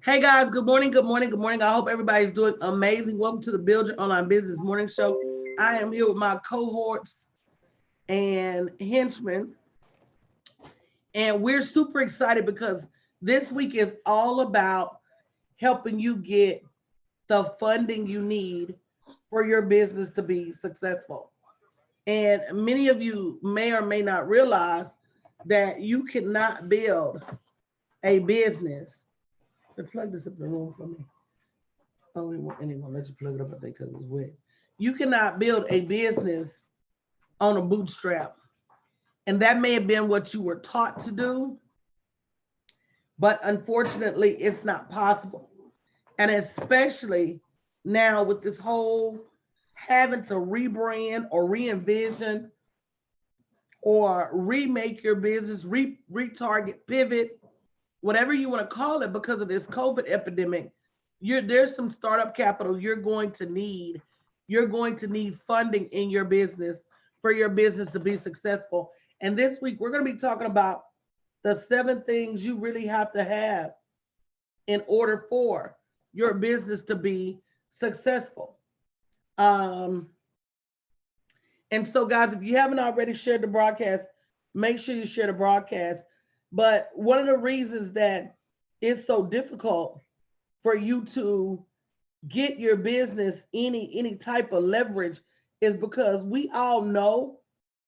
Hey guys, good morning, good morning, good morning. I hope everybody's doing amazing. Welcome to the Build Your Online Business Morning Show. I am here with my cohorts and henchmen, and we're super excited because this week is all about helping you get the funding you need for your business to be successful. And many of you may or may not realize that you cannot build a business. Plug this up in the room for me. Oh, anyone let you plug it up, I think, because it's wet. You cannot build a business on a bootstrap. And that may have been what you were taught to do, but unfortunately, it's not possible. And especially now with this whole having to rebrand or re-envision or remake your business, retarget, pivot, whatever you want to call it, because of this COVID epidemic, there's some startup capital you're going to need. You're going to need funding in your business for your business to be successful. And this week, we're going to be talking about the 7 things you really have to have in order for your business to be successful. And so, guys, if you haven't already shared the broadcast, make sure you share the broadcast. But one of the reasons that it's so difficult for you to get your business any type of leverage is because we all know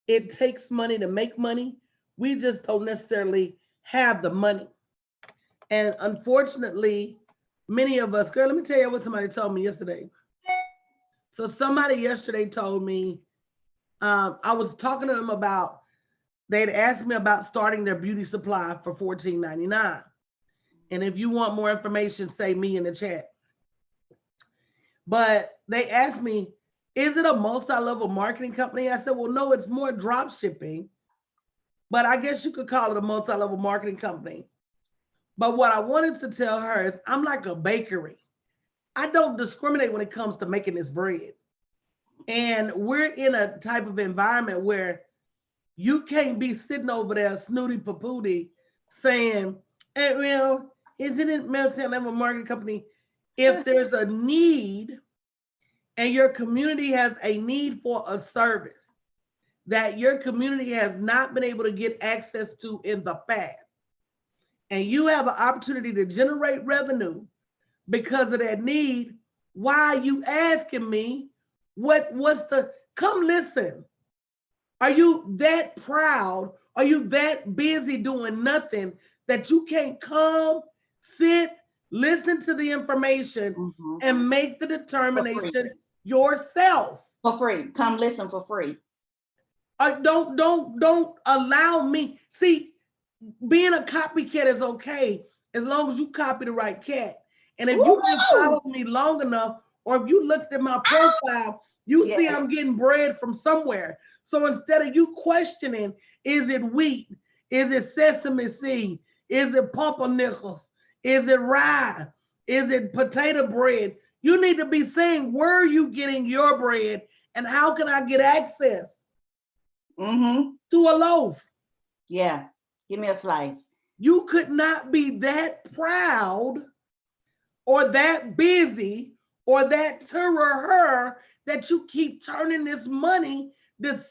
it takes money to make money. We just don't necessarily have the money. And unfortunately, many of us, girl, let me tell you what somebody told me yesterday. So somebody yesterday told me, I was talking to them about, they'd asked me about starting their beauty supply for $14.99. And if you want more information, say me in the chat. But they asked me, is it a multi-level marketing company? I said, well, no, it's more drop shipping, but I guess you could call it a multi-level marketing company. But what I wanted to tell her is I'm like a bakery. I don't discriminate when it comes to making this bread. And we're in a type of environment where you can't be sitting over there snooty papooty saying, hey, well, isn't it multi-level marketing company? If there's a need and your community has a need for a service that your community has not been able to get access to in the past, and you have an opportunity to generate revenue because of that need, why are you asking me what's the, come listen. Are you that proud? Are you that busy doing nothing that you can't come, sit, listen to the information, and make the determination yourself? For free. Come listen for free. Don't allow me. See, being a copycat is okay as long as you copy the right cat. And if you can follow me long enough, or if you looked at my profile, you see I'm getting bread from somewhere. So instead of you questioning, is it wheat? Is it sesame seed? Is it pumpernickels? Is it rye? Is it potato bread? You need to be saying, where are you getting your bread and how can I get access to a loaf? Yeah, give me a slice. You could not be that proud or that busy or that her that you keep turning this money, this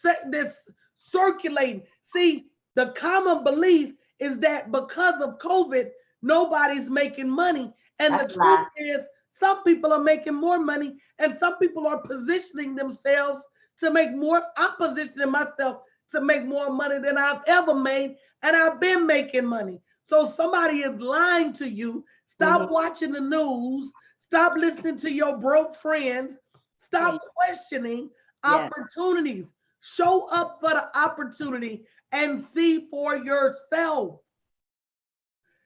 circulating. See, the common belief is that because of COVID, nobody's making money. And the truth is, some people are making more money and some people are positioning themselves to make more. I'm positioning myself to make more money than I've ever made, and I've been making money. So somebody is lying to you. Stop watching the news. Stop listening to your broke friends. Stop questioning opportunities. Show up for the opportunity and see for yourself.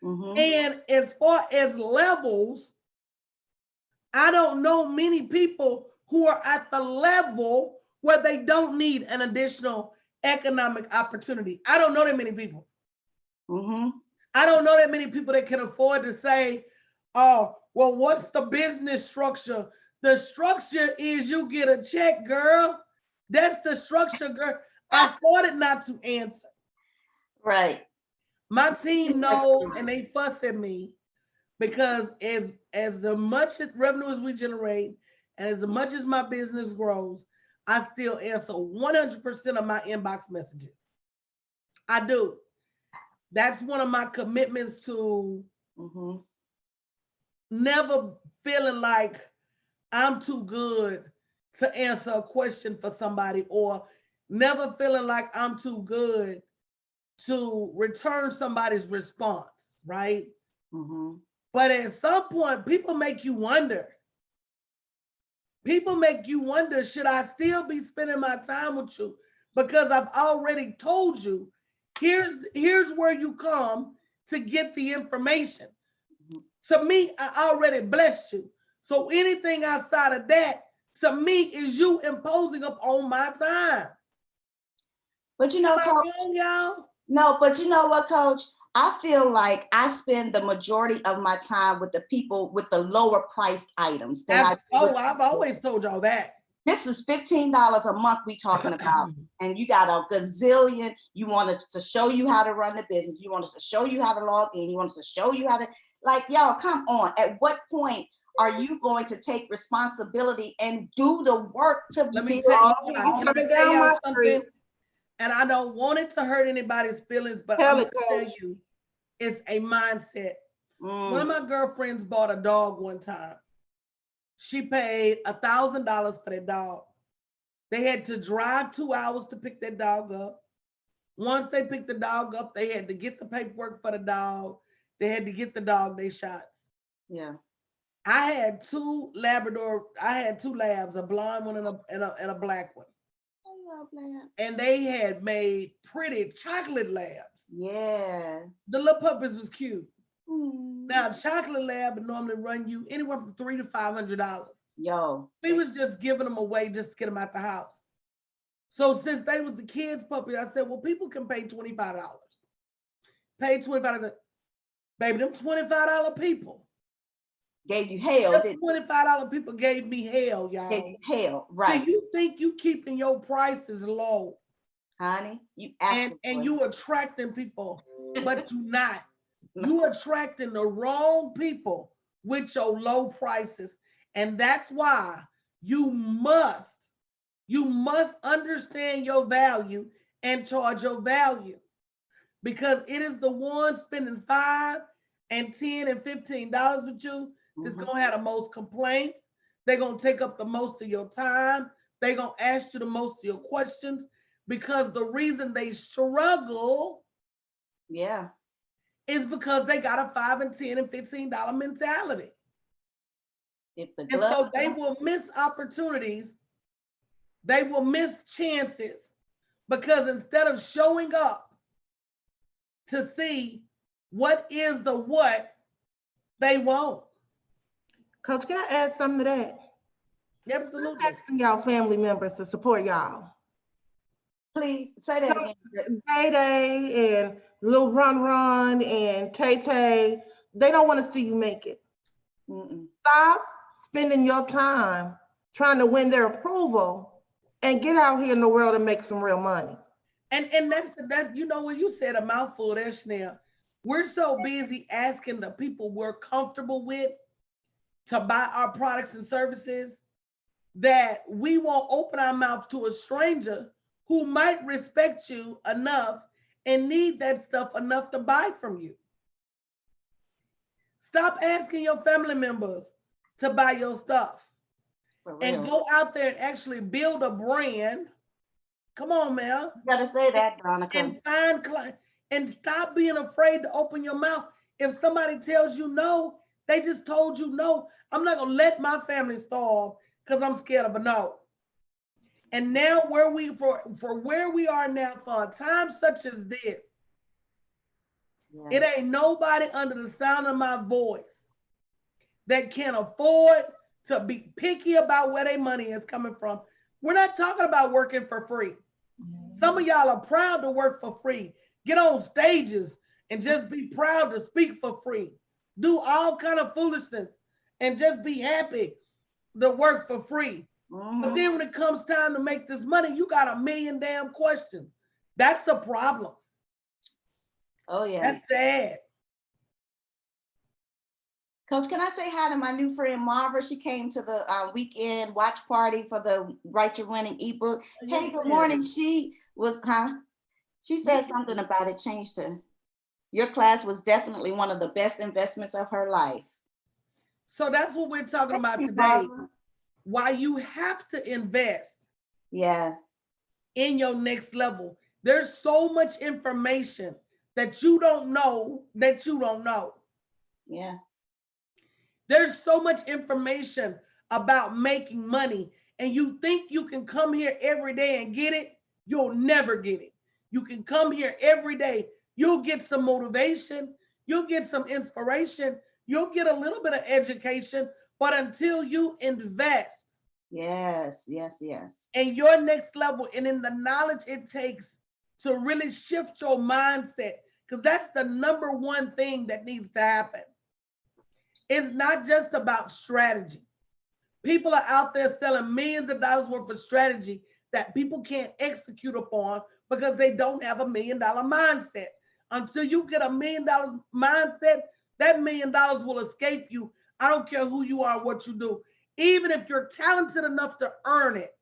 And as far as levels, I don't know many people who are at the level where they don't need an additional economic opportunity. I don't know that many people. I don't know that many people that can afford to say, oh, well, what's the business structure? The structure is you get a check, girl. That's the structure, girl. I started not to answer. Right. My team knows and they fuss at me because as the much revenue as we generate and as much as my business grows, I still answer 100% of my inbox messages. I do. That's one of my commitments to Mhm. never feeling like I'm too good to answer a question for somebody, or never feeling like I'm too good to return somebody's response, right? Mhm. But at some point, people make you wonder. People make you wonder, should I still be spending my time with you? Because I've already told you, here's where you come to get the information. Mhm. To me, I already blessed you. So anything outside of that, to me, is you imposing upon my time. But you Am know, I Coach, wrong, y'all? no, but you know what, Coach? I feel like I spend the majority of my time with the people with the lower priced items than I do with I've always told y'all that. this is $15 a month we talking about. And you got a gazillion. You want us to show you how to run the business. You want us to show you how to log in. You want us to show you how to, like, y'all, come on. At what point are you going to take responsibility and do the work to Let me build? tell Oh, you, you can I coming tell down y'all my something? street. And I don't want it to hurt anybody's feelings, but Tell I'm it, gonna tell Coach. you, it's a mindset. One of Mm, my girlfriends bought a dog one time. She paid $1,000 for that dog. They had to drive 2 hours to pick that dog up. Once they picked the dog up, they had to get the paperwork for the dog. They had to get the dog their shots. yeah. I had two labs, a blonde one and a black one. I love that. And they had made pretty chocolate labs. Yeah. The little puppies was cute. Mm. Now, chocolate lab would normally run you anywhere from $300 to $500. Yo. We was just giving them away just to get them out the house. So since they was the kids' puppy, I said, well, people can pay $25. Pay $25. Baby, them $25 people. Gave you hell, Them didn't $25 people gave me hell, Gave y'all. you hell, So right? you think you keeping your prices low Honey, you and asking for you attracting people, it. but you not. You attracting the wrong people with your low prices. And that's why you must understand your value and charge your value, because it is the one spending $5 and $10 and $15 with you that's Mhm. gonna have the most complaints. They're gonna take up the most of your time. They're gonna ask you the most of your questions, because the reason they struggle Yeah. is because they got a $5 and $10 and $15 mentality. If the And glove so they will miss opportunities, they will miss chances, because instead of showing up to see what is the what they want. Coach, can I add something to that? Absolutely. Asking y'all family members to support y'all. please say that again. Day Day and Lil Run Run and Tay Tay, they don't want to see you make it. Mm-mm. Stop spending your time trying to win their approval and get out here in the world and make some real money. And that's you know when you said a mouthful there, Chanel. We're so busy asking the people we're comfortable with to buy our products and services that we won't open our mouth to a stranger who might respect you enough and need that stuff enough to buy from you. Stop asking your family members to buy your stuff For and real. go out there and actually build a brand. Come on, man. You gotta say that, Donica. And find clients and stop being afraid to open your mouth. If somebody tells you no, they just told you no. I'm not gonna let my family starve because I'm scared of a no. And now where we for where we are now for a time such as this, Yeah. it ain't nobody under the sound of my voice that can afford to be picky about where their money is coming from. We're not talking about working for free. Some of y'all are proud to work for free. Get on stages and just be proud to speak for free. Do all kind of foolishness and just be happy to work for free. But then when it comes time to make this money, you got a million damn questions. That's a problem. Oh yeah. That's sad. Coach, can I say hi to my new friend Marva? She came to the weekend watch party for the Write Your Winning ebook. Hey, good morning. She said something about it changed her. Your class was definitely one of the best investments of her life. So that's what we're talking about today. Marva. Why you have to invest Yeah. in your next level. There's so much information that you don't know that you don't know. Yeah. There's so much information about making money, and you think you can come here every day and get it. You'll never get it. You can come here every day. You'll get some motivation. You'll get some inspiration. You'll get a little bit of education, but until you invest Yes. in your next level and in the knowledge it takes to really shift your mindset, because that's the number one thing that needs to happen. It's not just about strategy. People are out there selling millions of dollars worth of strategy that people can't execute upon because they don't have $1 million mindset. Until you get $1 million mindset, that $1 million will escape you. I don't care who you are, what you do. Even if you're talented enough to earn it,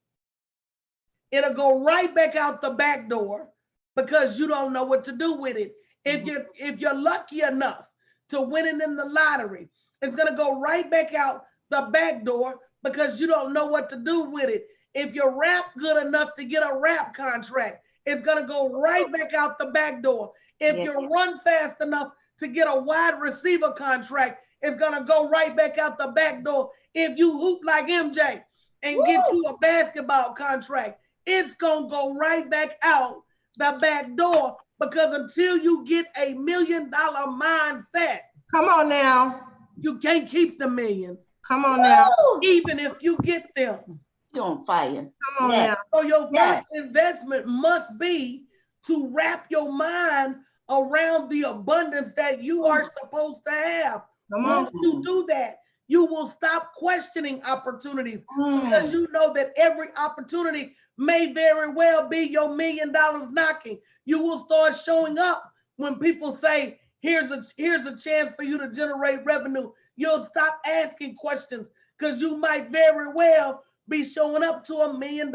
it'll go right back out the back door because you don't know what to do with it. If you're lucky enough to win it in the lottery, it's gonna go right back out the back door because you don't know what to do with it. If you rap good enough to get a rap contract, it's gonna go right back out the back door. If you run fast enough to get a wide receiver contract, it's gonna go right back out the back door. If you hoop like MJ and get you a basketball contract, it's gonna go right back out the back door, because until you get $1 million mindset, Come on now. you can't keep the millions. Come on now. Even if you get them. You're on fire. Come on now. So your first investment must be to wrap your mind around the abundance that you are supposed to have. Once you do that, you will stop questioning opportunities because you know that every opportunity may very well be your $1 million knocking. You will start showing up when people say, here's a chance for you to generate revenue. You'll stop asking questions because you might very well be showing up to $1 million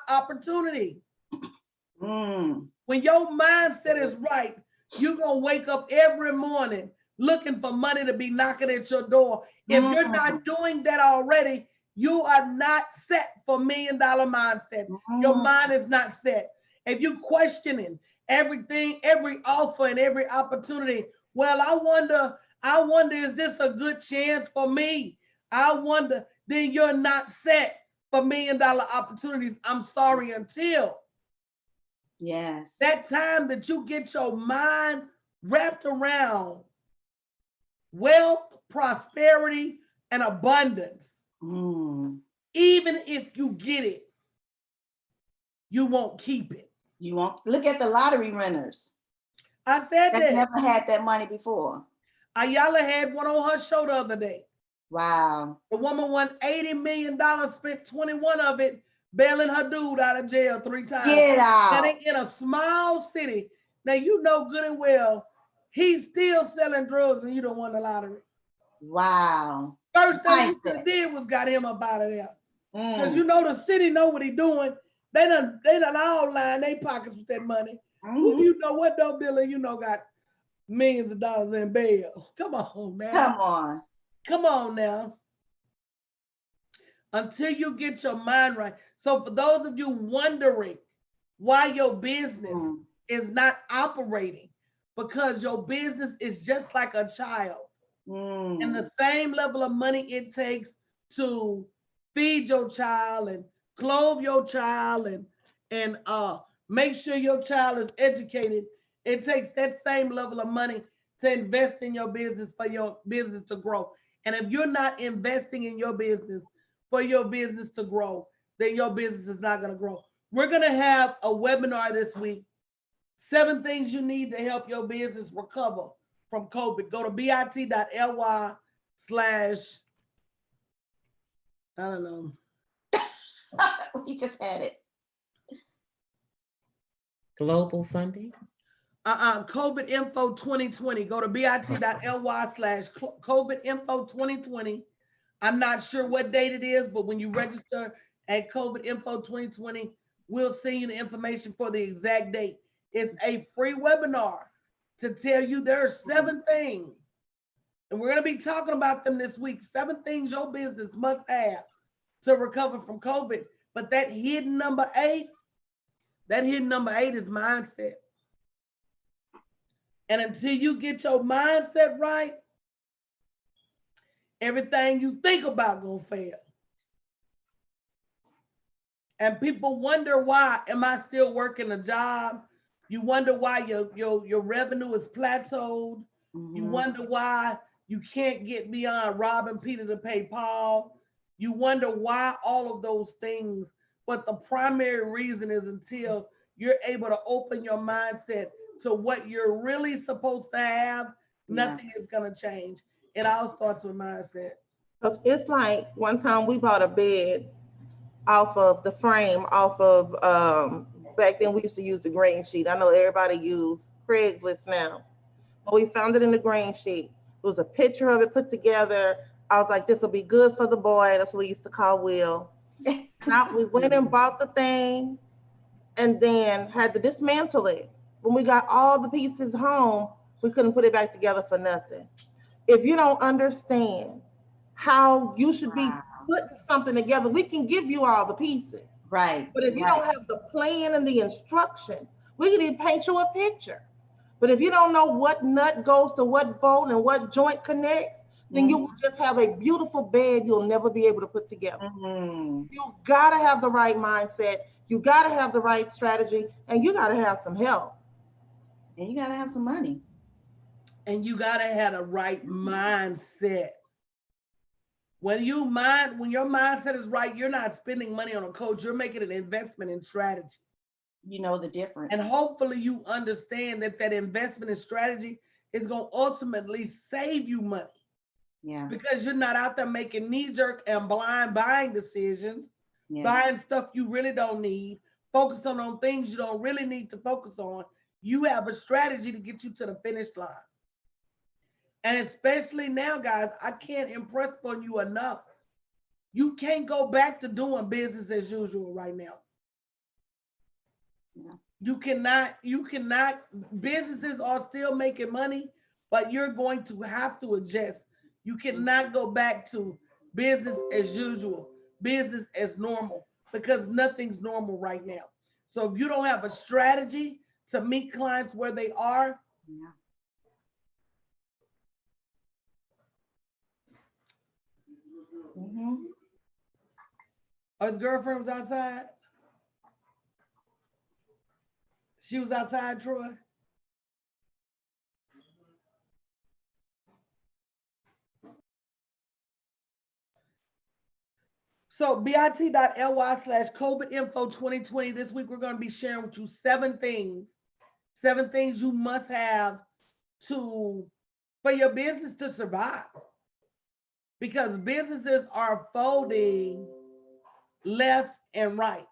opportunity. When your mindset is right, you're going to wake up every morning looking for money to be knocking at your door. If you're not doing that already, you are not set for $1 million mindset. Your mind is not set. If you're questioning everything, every offer and every opportunity, well, I wonder, is this a good chance for me? I wonder, then you're not set for $1 million opportunities. I'm sorry, until that time that you get your mind wrapped around wealth, prosperity, and abundance. Even if you get it, you won't keep it. You won't. Look at the lottery winners. I said that. Never had that money before. Ayala had one on her show the other day. Wow. The woman won $80 million, spent 21 of it bailing her dude out of jail 3 times. Get out. And they in a small city. Now, you know good and well, he's still selling drugs and you don't won the lottery. Wow. First thing he did was got him up out of there. Because you know the city know what he doing. They done all line their pockets with that money. Who you know what though, Billy? You know got millions of dollars in bail. Come on, man. Come on now. Until you get your mind right. So for those of you wondering why your business is not operating, because your business is just like a child. And the same level of money it takes to feed your child and clothe your child and make sure your child is educated, it takes that same level of money to invest in your business for your business to grow. And if you're not investing in your business for your business to grow, then your business is not going to grow. We're going to have a webinar this week, 7 things you need to help your business recover from COVID. Go to bit.ly/ I don't know. We just had it. Global funding? COVID info 2020. Go to bit.ly/COVID info 2020. I'm not sure what date it is, but when you register at COVID info 2020, we'll send you the information for the exact date. It's a free webinar to tell you there are 7 things, and we're going to be talking about them this week. 7 things your business must have to recover from COVID. But that hidden number 8 is mindset. And until you get your mindset right, everything you think about gonna fail. And people wonder, why am I still working a job? You wonder why your revenue is plateaued. You wonder why you can't get beyond robbing Peter to pay Paul. You wonder why all of those things. But the primary reason is until you're able to open your mindset to what you're really supposed to have, nothing is going to change. It all starts with mindset. It's like one time we bought a bed off of the frame, off of, back then we used to use the grain sheet. I know everybody use Craigslist now, but we found it in the grain sheet. It was a picture of it put together. I was like, this will be good for the boy. That's what we used to call Will. Now we went and bought the thing and then had to dismantle it. When we got all the pieces home, we couldn't put it back together for nothing. If you don't understand how you should be putting something together, we can give you all the pieces. Right. But if you don't have the plan and the instruction, we can even paint you a picture. But if you don't know what nut goes to what bolt and what joint connects, then you will just have a beautiful bed you'll never be able to put together. You gotta have the right mindset, you gotta have the right strategy, and you gotta have some help. And you gotta have some money. And you gotta have the right mindset. When your mindset is right, you're not spending money on a coach, you're making an investment in strategy. You know the difference. And hopefully you understand that investment in strategy is going to ultimately save you money. Yeah. Because you're not out there making knee-jerk and blind buying decisions, buying stuff you really don't need, focusing on things you don't really need to focus on. You have a strategy to get you to the finish line. And especially now, guys, I can't impress on you enough. You can't go back to doing business as usual right now. Yeah. You cannot, businesses are still making money, but you're going to have to adjust. You cannot go back to business as usual, business as normal, because nothing's normal right now. So if you don't have a strategy to meet clients where they are, Oh, his girlfriend was outside? She was outside, Troy? So bit.ly/COVID info 2020. This week, we're going to be sharing with you 7 things you must have for your business to survive. Because businesses are folding left and right,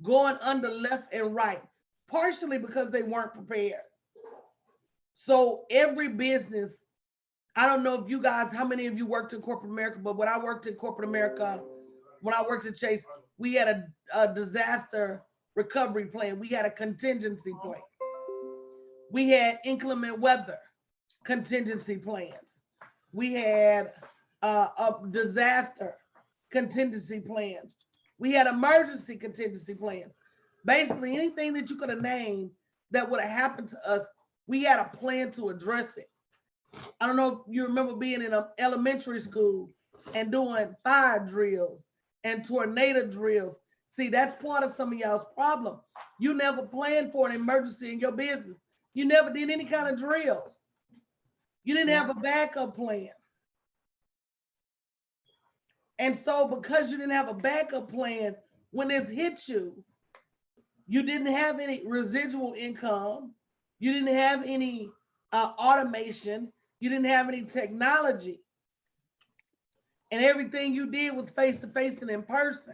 going under left and right, partially because they weren't prepared. So every business, I don't know if you guys, how many of you worked in corporate America, but when I worked in corporate America, when I worked at Chase, we had a disaster recovery plan. We had a contingency plan. We had inclement weather contingency plans. We had a disaster contingency plans. We had emergency contingency plans. Basically, anything that you could have named that would have happened to us, we had a plan to address it. I don't know if you remember being in an elementary school and doing fire drills and tornado drills. See, that's part of some of y'all's problem. You never planned for an emergency in your business. You never did any kind of drills. You didn't have a backup plan. And so because you didn't have a backup plan, when this hits you, you didn't have any residual income. You didn't have any automation. You didn't have any technology. And everything you did was face-to-face and in person.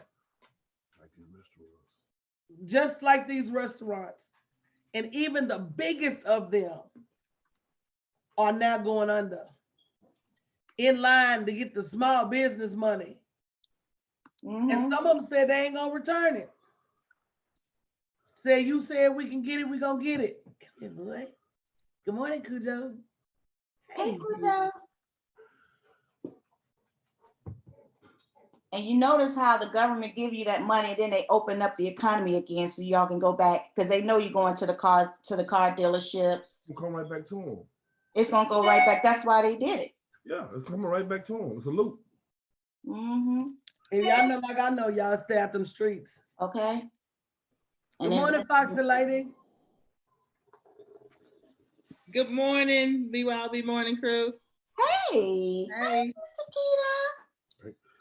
Just like these restaurants. And even the biggest of them are now going under, in line to get the small business money. And Mhm. some of them said they ain't gonna return it. Say, you said we can get it, we gonna get it. Come here, boy. Good morning, Cujo. Hey, Hey, Cujo. And you notice how the government give you that money, and then they open up the economy again, so y'all can go back because they know you're going to the car dealerships. We'll come right back to them. It's gonna go right back. That's why they did it. Yeah, it's coming right back to them. It's a loop. Mm-hmm. If y'all know like I know, y'all stay out them streets. Okay. Good And then- morning, Foxy Lady. Good morning, BYOB morning crew. Hey, Hey. Chiquita.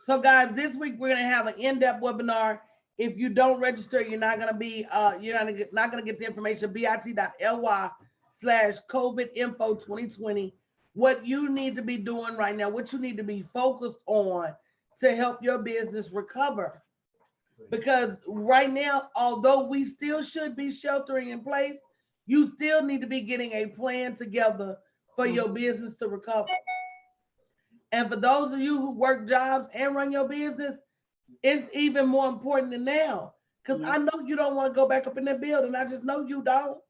So guys, this week we're gonna have an in-depth webinar. If you don't register, you're not gonna be not gonna get the information. bit.ly/COVID info 2020. What you need to be doing right now, what you need to be focused on to help your business recover. Because right now, although we still should be sheltering in place, you still need to be getting a plan together for your business to recover. And for those of you who work jobs and run your business, it's even more important than now. Because I know you don't want to go back up in that building. I just know you don't.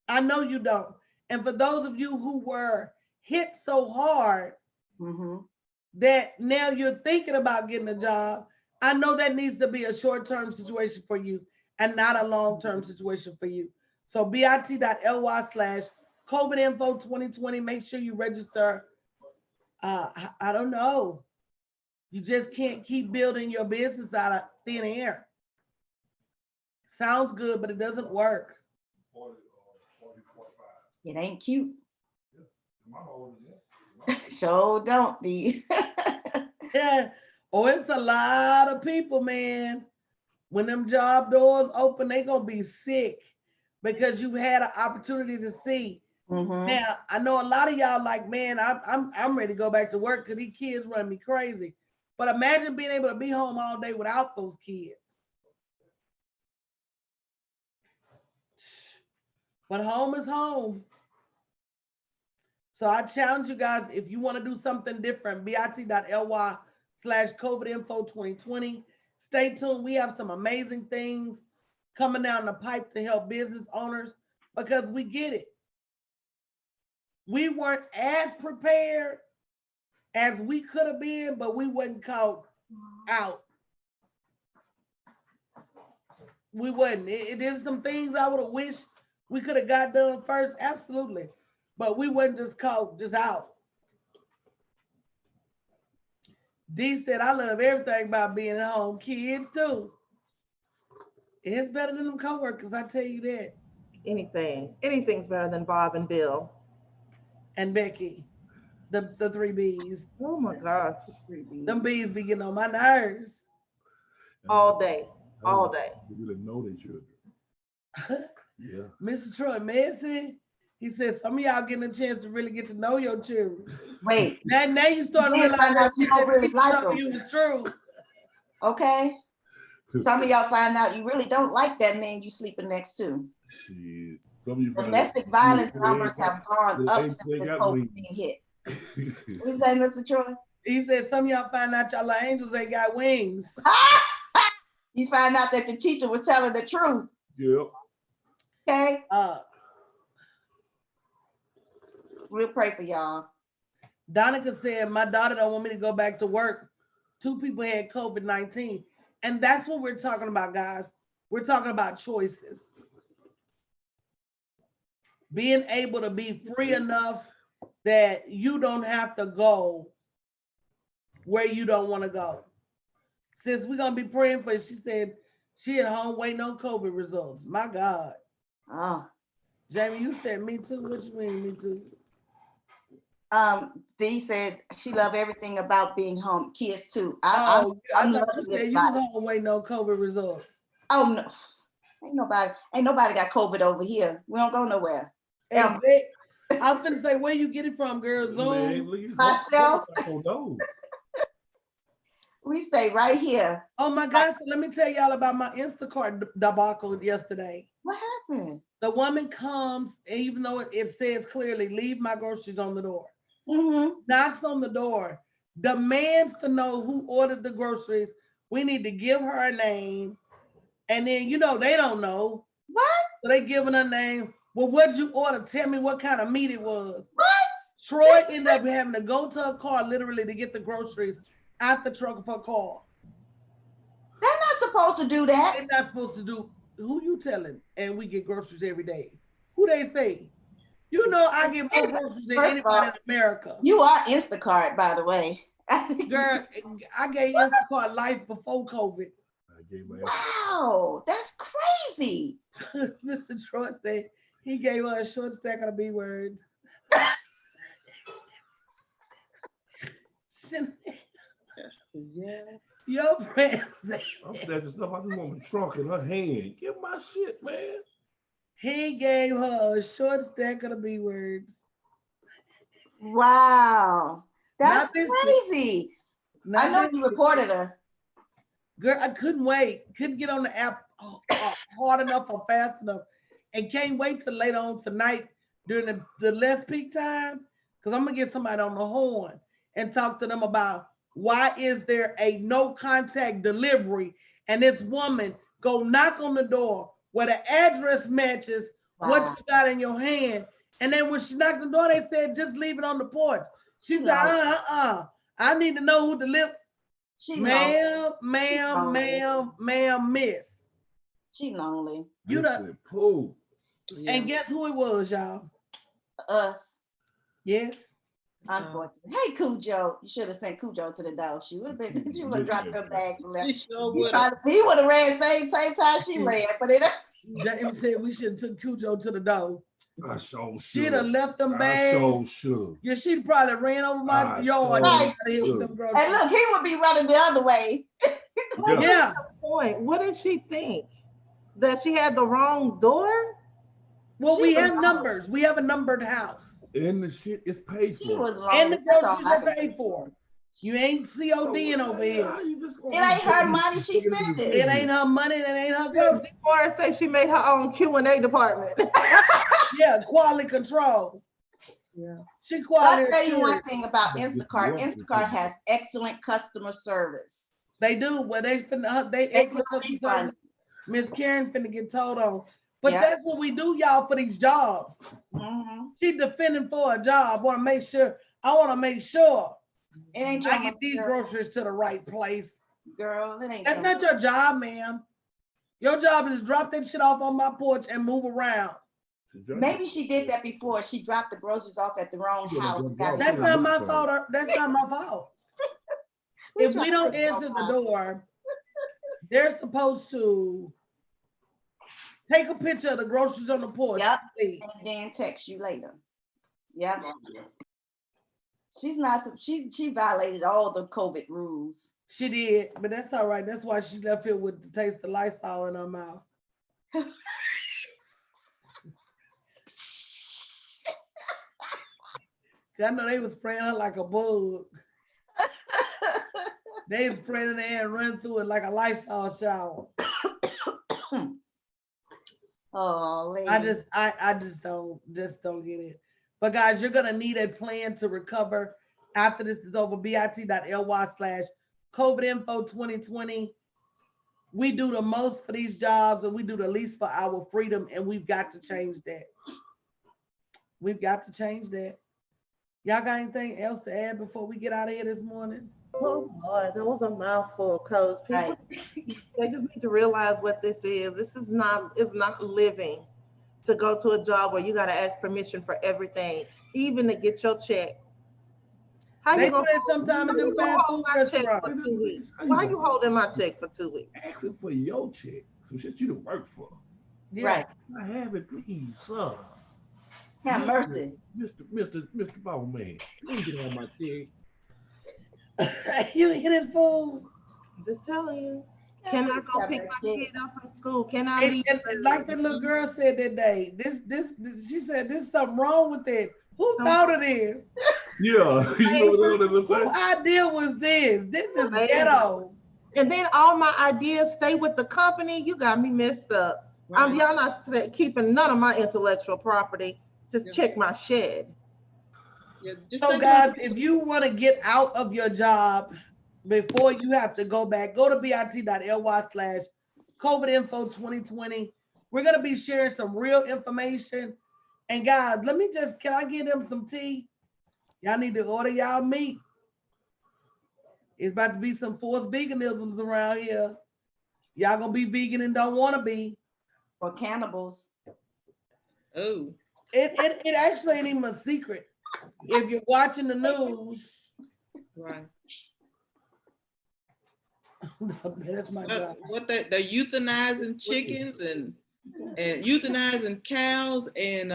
I know you don't. And for those of you who were hit so hard that now you're thinking about getting a job, I know that needs to be a short-term situation for you and not a long-term situation for you. So bit.ly/COVID info 2020. Make sure you register. I don't know. You just can't keep building your business out of thin air. Sounds good, but it doesn't work. It ain't cute. Sure don't, D. Yeah. Oh, it's a lot of people, man. When them job doors open, they gonna be sick because you had an opportunity to see. Now, I know a lot of y'all like, man, I'm ready to go back to work because these kids run me crazy. But imagine being able to be home all day without those kids. But home is home. So I challenge you guys, if you want to do something different, bit.ly/COVID info 2020. Stay tuned. We have some amazing things coming down the pipe to help business owners because we get it. We weren't as prepared as we could have been, but we wasn't caught out. We wasn't. There's some things I would have wished we could have got done first, absolutely. But we wasn't just caught just out. D said, I love everything about being at home. Kids too. It's better than them coworkers, I tell you that. Anything's better than Bob and Bill. And Becky, the 3 B's. Oh my gosh. Them B's be getting on my nerves. All day. All day. You really know their children. Yeah. Mr. Troy Messi, he said, some of y'all getting a chance to really get to know your children. Wait. Now you start to Then realize find out you don't really like some of them. you is true. Okay. Some of y'all find out you really don't like that man you sleeping next to. Shit. Some of you Domestic violence numbers have gone up since this COVID thing hit. What you say, Mr. Troy? He said, some of y'all find out y'all like angels ain't got wings. You find out that your teacher was telling the truth. Yep. Okay. We'll pray for y'all. Donica said, my daughter don't want me to go back to work. 2 people had COVID-19. And that's what we're talking about, guys. We're talking about choices. Being able to be free enough that you don't have to go where you don't want to go. Since we're going to be praying for you, she said she at home waiting on COVID results. My God. Oh. Jamie, you said me too. What you mean, me too? Dee says she loved everything about being home. Kids too. I I'm thought loving you this said you was body. home waiting on COVID results. Oh no. Ain't nobody got COVID over here. We don't go nowhere. I was finna say, where you get it from, girl? Zoom. Myself. No. We stay right here. Oh my God, so let me tell y'all about my Instacart debacle yesterday. What happened? The woman comes, and even though it says clearly, leave my groceries on the door, Mm-hmm. knocks on the door, demands to know who ordered the groceries. We need to give her a name. And then, they don't know. What? So they giving her name. Well, what'd you order? Tell me what kind of meat it was. What? Troy ended up having to go to a car literally to get the groceries out the trunk of her car. They're not supposed to do that. They're not supposed to do. Who you telling? And we get groceries every day. Who they say? I get more groceries than First of all, anybody in America. You are Instacart, by the way. Girl, I gave Instacart life before COVID. I gave my Wow, that's crazy. Mr. Troy said he gave her a short stack of the B words. Yeah. Your friend said I'm snatching stuff out of my trunk in her hand. Get my shit, man. he gave her a short stack of the B words. Wow, that's Not this- crazy. Not I know this- you reported her. Girl, I couldn't wait. Couldn't get on the app hard enough or fast enough. And can't wait till later on tonight during the less peak time. Because I'm going to get somebody on the horn and talk to them about why is there a no contact delivery and this woman go knock on the door where the address matches what Wow. you got in your hand. And then when she knocked on the door, they said, just leave it on the porch. She said, I need to know who delivered. She lonely. Ma'am, miss. She lonely. You done, Listen, Pooh. and guess who it was, y'all? Us, Yes. unfortunately. Hey, Cujo. You should have sent Cujo to the door. She would have been. She would have dropped her bags and She left. sure He would've. would have ran same time she ran, but it. James said we should have took Cujo to the door. I sure She'd should. have left them I bags. sure should. Yeah, she'd probably ran over my I yard. sure and hit should. them groceries. And look, he would be running the other way. Yeah. Point. What did she think? That she had the wrong door? Well, She we was have lonely. numbers. We have a numbered house. And the shit is paid for. He was And the lonely. That's all groceries I are can paid say. for. You ain't CODing over here. It ain't her money, she spent it. It ain't her money, that ain't her groceries. Deborah say she made her own Q&A department. Yeah, quality control. Yeah. She I'll quality tell you one assurance. thing about But Instacart. what- Instacart has excellent customer service. They do, but they finna, They they do a refund. Miss Karen finna get told on. But Yeah. that's what we do, y'all, for these jobs. Mhm. She defending for a job. I want to make sure It ain't your I get these girl. groceries to the right place. Girl, it ain't That's your not your job, ma'am. Your job is to drop that shit off on my porch and move around. Maybe she did that before. She dropped the groceries off at the wrong Yeah, house. but Got it. That's Yeah, not my that's fault. That's not my fault. We If trying we to don't figure it answer the out. door, they're supposed to take a picture of the groceries on the porch. Yep. Please. And then text you later. Yeah. She's not, she violated all the COVID rules. She did, but that's all right. That's why she left here with the taste of Lysol in her mouth. I know they was spraying her like a bug. They was spraying in the air and run through it like a Lysol shower. Oh, lady. I just don't get it. But guys, you're gonna need a plan to recover after this is over. bit.ly/COVID-info2020. We do the most for these jobs and we do the least for our freedom, and we've got to change that. We've got to change that. Y'all got anything else to add before we get out of here this morning? Oh Lord, that was a mouthful, Coach. People, Right. they just need to realize what this is. This is not, it's not living to go to a job where you gotta ask permission for everything, even to get your check. How They you do gonna that sometimes in how them you gonna fast hold food my check restaurants. for 2 weeks? Why you holding my check for 2 weeks? Asking for your check. Some shit you done work for. Yeah. Right. I have it, please, sir. Have mercy. Mr. Bowman, please get on my check. You hit his fool. Just telling you. Can I go Have pick my mercy. kid up from school? Can I And, leave? and like the little girl said that day, she said, there's something wrong with it. Who Some- thought of this? Yeah, you know what I'm Who saying? idea was this? This is Amazing. ghetto. And then all my ideas stay with the company. You got me messed up. Y'all not keeping none of my intellectual property. Just Yeah. check my shed. Yeah, just So think about guys, if you want to get out of your job before you have to go back, go to bit.ly/COVID-info 2020. We're going to be sharing some real information. And guys, can I give them some tea? Y'all need to order y'all meat. It's about to be some forced veganisms around here. Y'all gonna be vegan and don't want to be. Or cannibals. Oh, It actually ain't even a secret. If you're watching the news, right. that's my job. What they're euthanizing chickens and euthanizing cows and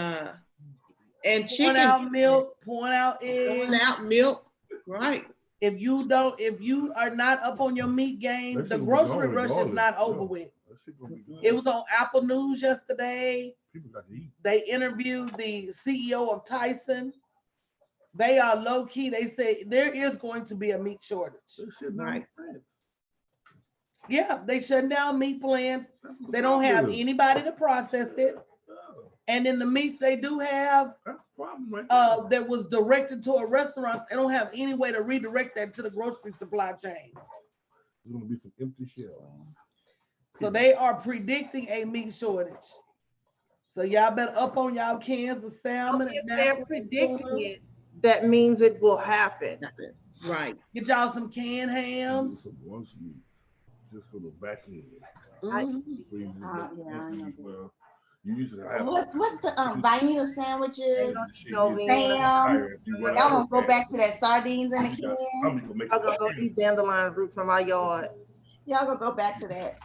Pouring chicken, out milk, pouring out pouring eggs. out milk, right? If you are not up on your meat game, That the shit gonna be grocery gone rush is regardless. not over Yeah. with. That shit gonna be gone. It was on Apple News yesterday. People got to eat. They interviewed the CEO of Tyson. They are low key. They say there is going to be a meat shortage. That shit not Right. France. Yeah, they shutting down meat plants. That's what They don't have problem is. anybody to process it. Yeah, And then the meats they do have that's the problem right there. that was directed toward restaurants, they don't have any way to redirect that to the grocery supply chain. There's gonna be some empty shelves. So they are predicting a meat shortage. So y'all better up on y'all cans of salmon If and they're mackerel and predicting tuna. it, that means it will happen. Right. Get y'all some canned hams. Some lunch meat, just for the back end. Mhm. So you just Yeah, lunch I know. meat, well, you used to have. What's the Vienna sandwiches? No, Y'all gonna go back to that sardines in the You can? got- I'm gonna I'm gonna go eat dandelion root from my yard. Y'all gonna go back to that?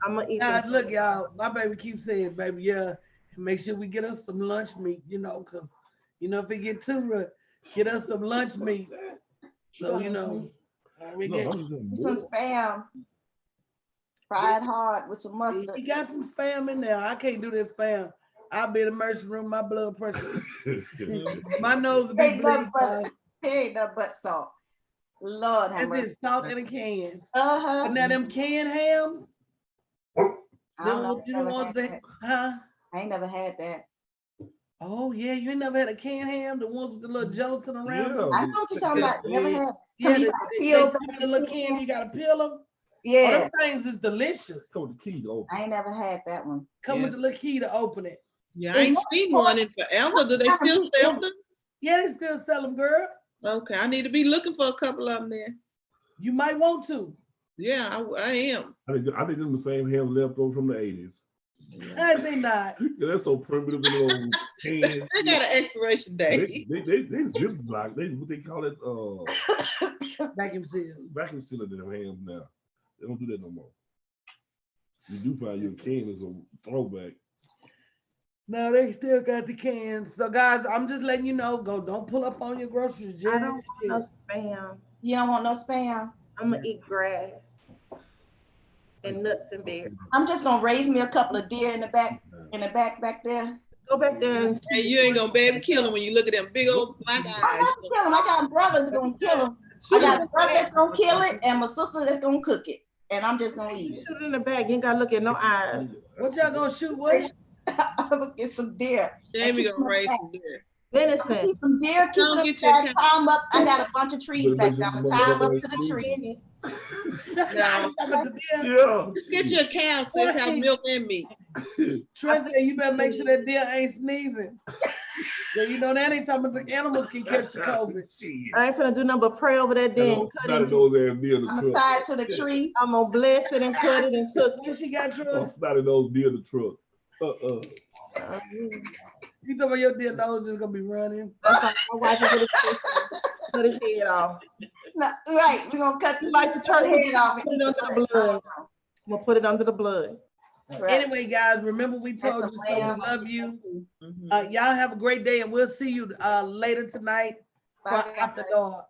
I'm gonna eat Now, them. look, y'all, my baby keeps saying, baby, yeah, make sure we get us some lunch meat, because, if it get too rough, get us some lunch meat. So, we No, get, I'm just saying Some more. spam. Fried hard with some mustard. you got some spam in there. I can't do this spam. I'll be in the emergency room, my blood pressure, my nose will be Ain't nothing bleeding. but ain't nothing but salt. Lord have It's mercy. just salt in a can. Uh-huh. But now them canned hams, I don't know. you the ones that, huh? I ain't never had that. Oh, yeah, you ain't never had a canned ham, the ones with the little gelatin around them? Yeah. I know what you're talking about. Never had. Yeah, you they gotta peel come in the little can, you gotta peel them. Oh, Yeah, them things is delicious. So the key to open. I ain't never had that one. Come with the little key to open it. Yeah, I ain't seen one in forever. Do they still sell them? Yeah, they still sell them, girl. Okay, I need to be looking for a couple of them there. You might want to. Yeah, I am. I think them the same ham left over from the 80s. I think not. Yeah, that's so primitive in those cans. They got an expiration date. They zip block. They what they call it Vacuum seal. vacuum sealer them hams now. They don't do that no more. You do find your can is a throwback. No, they still got the cans. So guys, I'm just letting you know, don't pull up on your groceries. I Just don't want no spam. You don't want no spam? I'm gonna eat grass and nuts and berries. I'm just gonna raise me a couple of deer in the back there. Go back there and And you ain't gonna be able to kill them when you look at them big old black I'm eyes. not gonna kill him. I got a brother that's gonna kill him. I got a brother that's gonna kill it and my sister that's gonna cook it. And I'm just gonna eat it. shoot it in the bag. You ain't gotta look at no eyes. what y'all gonna shoot? What? I'm gonna get some deer. Jamie keep gonna them raise back. some deer. Venison. Keep some deer, keep Don't them get your back, tie 'em up. I got a bunch of trees back there. I'm gonna tie 'em up to the tree. No. Yeah. Just get your cow, sis, have milk and meat. Trey said you better make sure that deer ain't sneezing. So that ain't talking about the animals can catch the COVID. I ain't finna do nothing but pray over that damn cut Not into. those ass deer in I'm the gonna truck. tie it to the tree. I'm gonna bless it and cut it and cook What she got, Trey? I'm snotting those deer in the truck. it. You talking about your deer nose just gonna be running? That's why my wife is gonna cut his head off. No, right, we're gonna cut You like the the turkey? head off. Put it under the blood. I'm gonna put it under the blood. Right. Anyway, guys, remember we That's told a you so. We lamb. love you. Mhm. Y'all have a great day, and we'll see you later tonight for Bye, After guys. Dark.